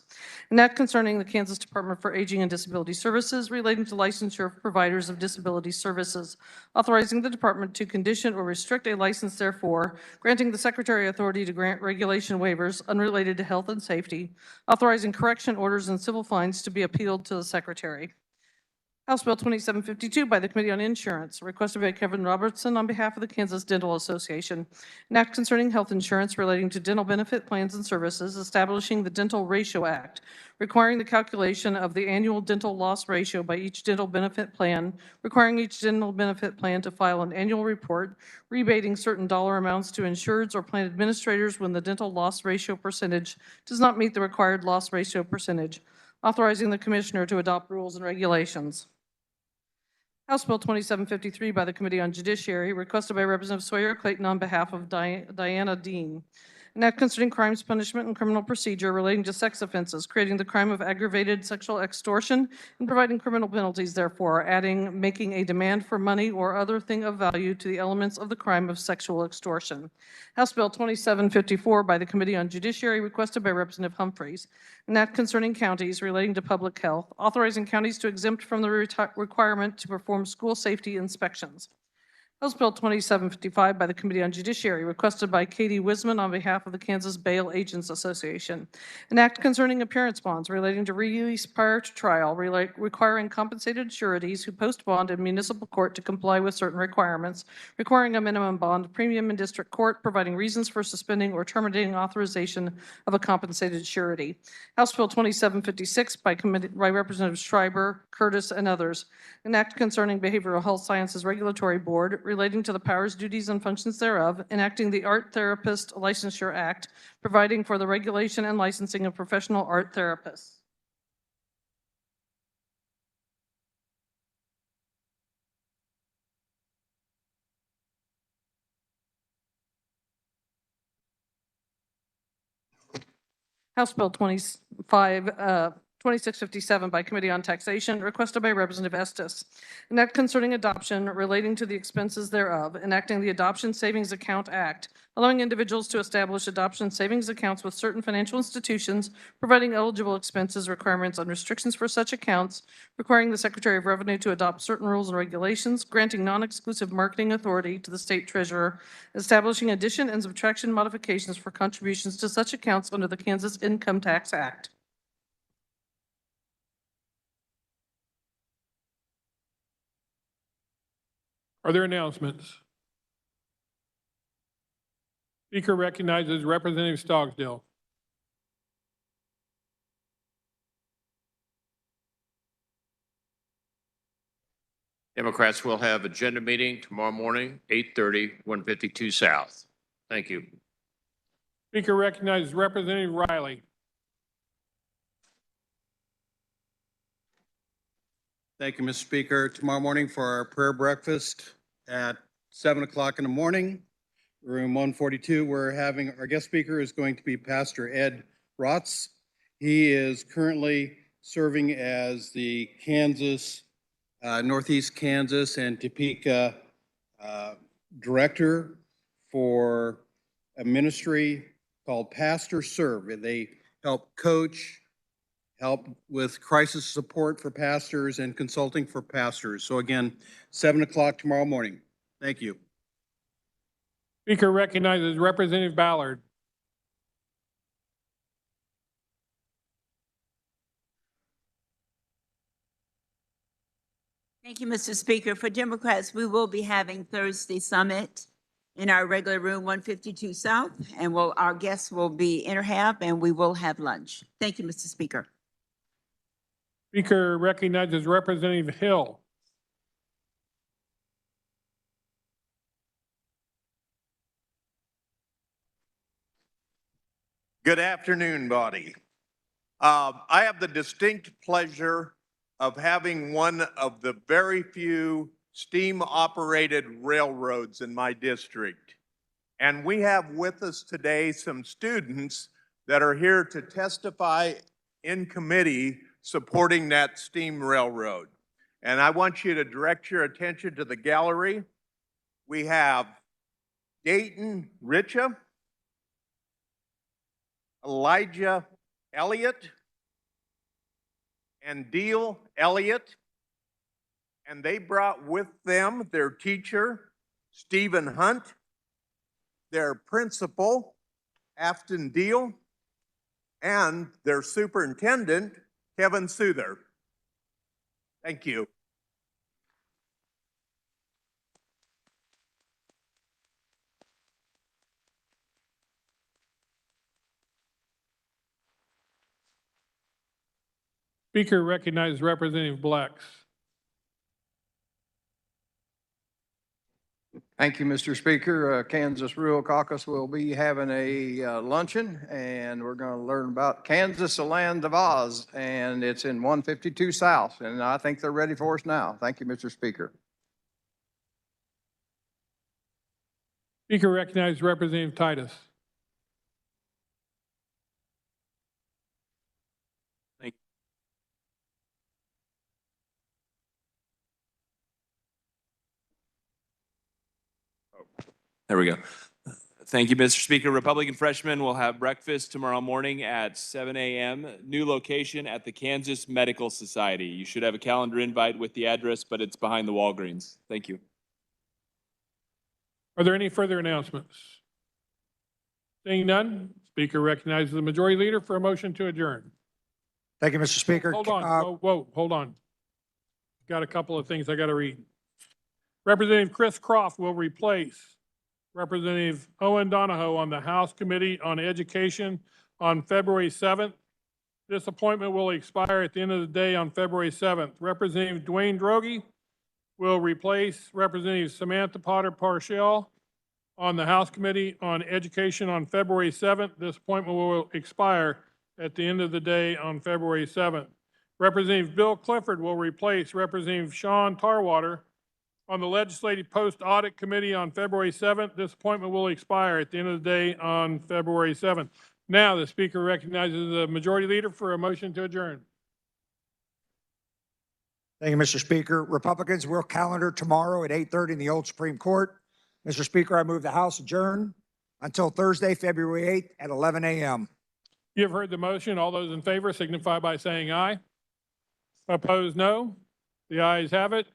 An act concerning the Kansas Department for Aging and Disability Services relating to licensure of providers of disability services, authorizing the department to condition or restrict a license therefor, granting the Secretary authority to grant regulation waivers unrelated to health and safety, authorizing correction orders and civil fines to be appealed to the Secretary. House Bill 2752 by the Committee on Insurance, requested by Kevin Robertson on behalf of the Kansas Dental Association. An act concerning health insurance relating to dental benefit plans and services, establishing the Dental Ratio Act, requiring the calculation of the annual dental loss ratio by each dental benefit plan, requiring each dental benefit plan to file an annual report, rebating certain dollar amounts to insureds or plan administrators when the dental loss ratio percentage does not meet the required loss ratio percentage, authorizing the Commissioner to adopt rules and regulations. House Bill 2753 by the Committee on Judiciary, requested by Representative Sawyer Clayton on behalf of Diana Dean. An act concerning crimes, punishment, and criminal procedure relating to sex offenses, creating the crime of aggravated sexual extortion and providing criminal penalties therefore, adding, making a demand for money or other thing of value to the elements of the crime of sexual extortion. House Bill 2754 by the Committee on Judiciary, requested by Representative Humphreys. An act concerning counties relating to public health, authorizing counties to exempt from the requirement to perform school safety inspections. House Bill 2755 by the Committee on Judiciary, requested by Katie Wisman on behalf of the Kansas Bail Agents Association. An act concerning appearance bonds relating to release prior to trial, requiring compensated sureties who post bond in municipal court to comply with certain requirements, requiring a minimum bond premium in district court, providing reasons for suspending or terminating authorization of a compensated surety. House Bill 2756 by Representatives Schreiber, Curtis, and others. An act concerning Behavioral Health Sciences Regulatory Board relating to the powers, duties, and functions thereof, enacting the Art Therapist Licensure Act, providing for the regulation and licensing of professional art therapists. House Bill 2657 by Committee on Taxation, requested by Representative Estes. An act concerning adoption relating to the expenses thereof, enacting the Adoption Savings Account Act, allowing individuals to establish adoption savings accounts with certain financial institutions, providing eligible expenses, requirements, and restrictions for such accounts, requiring the Secretary of Revenue to adopt certain rules and regulations, granting non-exclusive marketing authority to the State Treasurer, establishing addition and subtraction modifications for contributions to such accounts under the Kansas Income Tax Act. Are there announcements? Speaker recognizes Representative Stogsdill. Democrats will have agenda meeting tomorrow morning, 8:30, 152 South. Thank you. Speaker recognizes Representative Riley. Thank you, Mr. Speaker. Tomorrow morning for our prayer breakfast at 7 o'clock in the morning, room 142, our guest speaker is going to be Pastor Ed Rotz. He is currently serving as the Northeast Kansas and Topeka director for a ministry called Pastor Serve. They help coach, help with crisis support for pastors and consulting for pastors. So again, 7 o'clock tomorrow morning. Thank you. Speaker recognizes Representative Ballard. Thank you, Mr. Speaker. For Democrats, we will be having Thursday Summit in our regular room 152 South, and our guests will be InterHab, and we will have lunch. Thank you, Mr. Speaker. Speaker recognizes Representative Hill. Good afternoon, body. I have the distinct pleasure of having one of the very few steam-operated railroads in my district. And we have with us today some students that are here to testify in committee supporting that steam railroad. And I want you to direct your attention to the gallery. We have Dayton Richa, Elijah Elliott, and Deal Elliott, and they brought with them their teacher, Stephen Hunt, their principal, Afton Deal, and their superintendent, Kevin Souther. Thank you. Speaker recognizes Representative Blex. Thank you, Mr. Speaker. Kansas Rural Caucus will be having a luncheon, and we're going to learn about Kansas, the land of Oz, and it's in 152 South, and I think they're ready for us now. Thank you, Mr. Speaker. Speaker recognizes Representative Titus. There we go. Thank you, Mr. Speaker. Republican freshmen will have breakfast tomorrow morning at 7 a.m. New location at the Kansas Medical Society. You should have a calendar invite with the address, but it's behind the Walgreens. Thank you. Are there any further announcements? Seeing none, Speaker recognizes the Majority Leader for a motion to adjourn. Thank you, Mr. Speaker. Hold on, whoa, hold on. Got a couple of things I got to read. Representative Chris Croft will replace Representative Owen Donahoe on the House Committee on Education on February 7th. This appointment will expire at the end of the day on February 7th. Representative Dwayne Droege will replace Representative Samantha Potter Parshall on the House Committee on Education on February 7th. This appointment will expire at the end of the day on February 7th. Representative Bill Clifford will replace Representative Sean Tarwater on the Legislative Post Audit Committee on February 7th. This appointment will expire at the end of the day on February 7th. Now, the Speaker recognizes the Majority Leader for a motion to adjourn. Thank you, Mr. Speaker. Republicans will calendar tomorrow at 8:30 in the old Supreme Court. Mr. Speaker, I move the House adjourn until Thursday, February 8th at 11 a.m. You have heard the motion. All those in favor signify by saying aye. Opposed, no. The ayes have it.